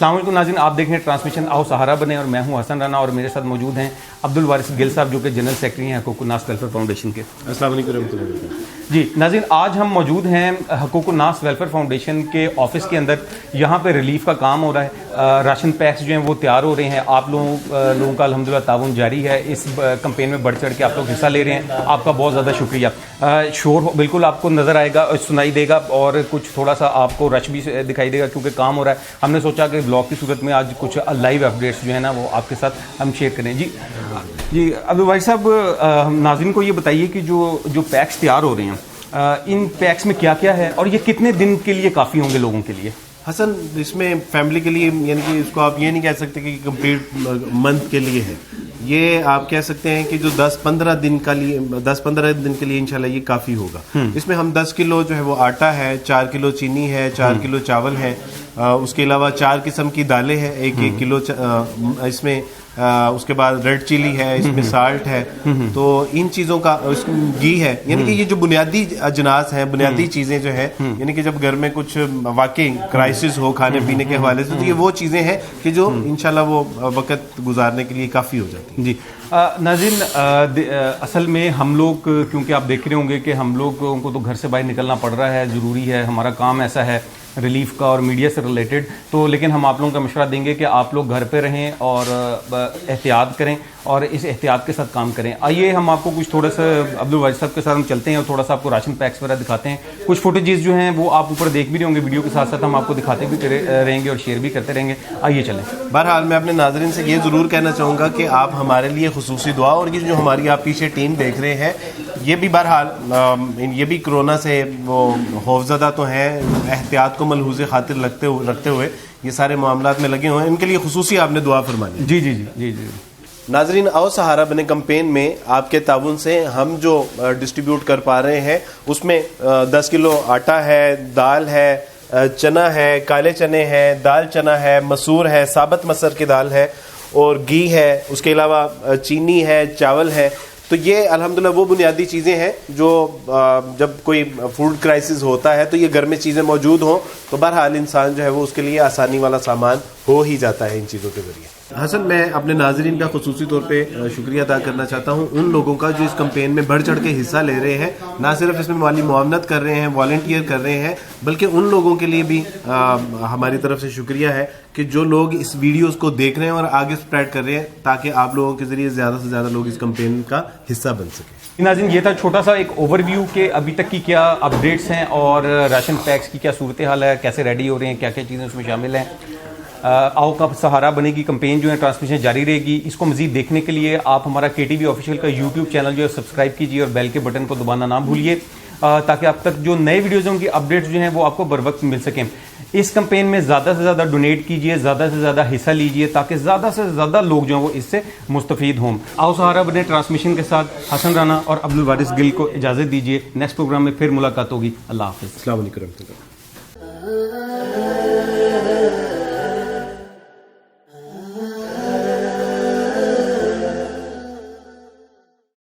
अस्सलाम वालेकुम नाज़रीन, आप देख रहे हैं ट्रांसमिशन आओ सहारा बने और मैं हूं हसन राना और मेरे साथ मौजूद हैं अब्दुल वारिस गिल साहब जो कि जनरल सेक्रेटरी हैं हकूक़ नास वेलफेयर फाउंडेशन के। अस्सलाम वालेकुम रहमतुल्लाहि व बरकातहू। जी नाज़रीन, आज हम मौजूद हैं हकूक़ नास वेलफेयर फाउंडेशन के ऑफिस के अंदर। यहाँ पे रिलीफ का काम हो रहा है, राशन पैक्स जो हैं वो तैयार हो रहे हैं। आप लोगों का अल्हम्दुलिल्लाह ताउन जारी है, इस कैंपेन में बढ़ चढ़ के आप लोग हिस्सा ले रहे हैं, आपका बहुत ज़्यादा शुक्रिया। शोर बिल्कुल आपको नज़र आएगा, सुनाई देगा और कुछ थोड़ा सा आपको रश भी दिखाई देगा क्योंकि काम हो रहा है। हमने सोचा कि ब्लॉग की सूरत में आज कुछ लाइव अपडेट्स जो है ना वो आपके साथ हम शेयर करें। जी अब्दुल भाई साहब, नाज़रीन को ये बताइए कि जो पैक्स तैयार हो रहे हैं, इन पैक्स में क्या क्या है और ये कितने दिन के लिए काफ़ी होंगे लोगों के लिए? हसन, इसमें फैमिली के लिए, यानी कि इसको आप ये नहीं कह सकते कि कंप्लीट मंथ के लिए है। ये आप कह सकते हैं कि जो 10-15 दिन के लिए इंशाल्लाह ये काफ़ी होगा। इसमें हम 10 किलो जो है वो आटा है, 4 किलो चीनी है, 4 किलो चावल है, उसके अलावा 4 किस्म की दालें हैं, 1-1 किलो इसमें उसके बाद रेड चिली है, इसमें साल्ट है, तो इन चीज़ों का घी है, यानी कि ये जो बुनियादी अजनास हैं, बुनियादी चीज़ें जो है, यानी कि जब घर में कुछ वाकई क्राइसिस हो खाने पीने के हवाले से, तो ये वो चीज़ें हैं कि जो इंशाल्लाह वो वक्त गुजारने के लिए काफ़ी हो जाती हैं। जी नाज़रीन, असल में हम लोग क्योंकि आप देख रहे होंगे कि हम लोगों को तो घर से बाहर निकलना पड़ रहा है, ज़रूरी है, हमारा काम ऐसा है रिलीफ का और मीडिया से रिलेटेड, तो लेकिन हम आप लोगों का मशवरा देंगे कि आप लोग घर पे रहें और एहतियात करें और इस एहतियात के साथ काम करें। आइए हम आपको कुछ थोड़ा सा अब्दुल वारिस साहब के साथ हम चलते हैं और थोड़ा सा आपको राशन पैक्स वगैरह दिखाते हैं। कुछ फुटेजेस जो हैं वो आप ऊपर देख भी रहे होंगे, वीडियो के साथ साथ हम आपको दिखाते भी रहेंगे और शेयर भी करते रहेंगे। आइए चलें। बहरहाल मैं अपने नाज़रीन से ये ज़रूर कहना चाहूँगा कि आप हमारे लिए खुसूसी दुआ, और ये जो हमारी आप पीछे टीम देख रहे हैं, ये भी बहरहाल ये भी कोरोना से वो खौफज़दा तो हैं, एहतियात को मलहूज़ खातिर रखते हुए ये सारे मामलात में लगे हुए हैं, इनके लिए खुसूसी आपने दुआ फरमानी। जी जी जी जी जी नाजरीन, आओ सहारा बने कैंपेन में आपके ताउन से हम जो डिस्ट्रीब्यूट कर पा रहे हैं उसमें 10 किलो आटा है, दाल है, चना है, काले चने हैं, दाल चना है, मसूर है, साबत मसर की दाल है और घी है, उसके अलावा चीनी है, चावल है। तो ये अल्हम्दुलिल्लाह वो बुनियादी चीज़ें हैं जो जब कोई फूड क्राइसिस होता है तो ये घर में चीज़ें मौजूद हों तो बहरहाल इंसान जो है वो उसके लिए आसानी वाला सामान हो ही जाता है इन चीज़ों के ज़रिए। हसन, मैं अपने नाजरीन का खुसूसी तौर पे शुक्रिया अदा करना चाहता हूँ उन लोगों का जो इस कैंपेन में बढ़ चढ़ के हिस्सा ले रहे हैं, ना सिर्फ इसमें माली मुआवनत कर रहे हैं, वॉलंटियर कर रहे हैं, बल्कि उन लोगों के लिए भी हमारी तरफ से शुक्रिया है कि जो लोग इस वीडियोस को देख रहे हैं और आगे स्प्रेड कर रहे हैं ताकि आप लोगों के ज़रिए ज़्यादा से ज़्यादा लोग इस कैंपेन का हिस्सा बन सकें। नाज़रीन, ये था छोटा सा एक ओवरव्यू के अभी तक की क्या अपडेट्स हैं और राशन पैक्स की क्या सूरत हाल है, कैसे रेडी हो रहे हैं, क्या क्या चीज़ें उसमें शामिल हैं। आओ का सहारा बनेगी कैंपेन जो है ट्रांसमिशन जारी रहेगी। इसको मज़ीद देखने के लिए आप हमारा KTV ऑफिशियल का यूट्यूब चैनल जो है सब्सक्राइब कीजिए और बेल के बटन को दबाना ना भूलिए ताकि अब तक जो नए वीडियोज़ हैं उनकी अपडेट्स जो हैं वो आपको बर वक्त मिल सकें। इस कैंपेन में ज़्यादा से ज़्यादा डोनेट कीजिए, ज़्यादा से ज़्यादा हिस्सा लीजिए ताकि ज़्यादा से ज़्यादा लोग जो हैं वो इससे मुस्तफ़ीद हों। आओ सहारा बने ट्रांसमिशन के साथ हसन राना और अब्दुल वारिस गिल को इजाज़त दीजिए। नेक्स्ट प्रोग्राम में फिर मुलाकात होगी। अल्लाह हाफ़िज़। अस्सलाम वालेकुम।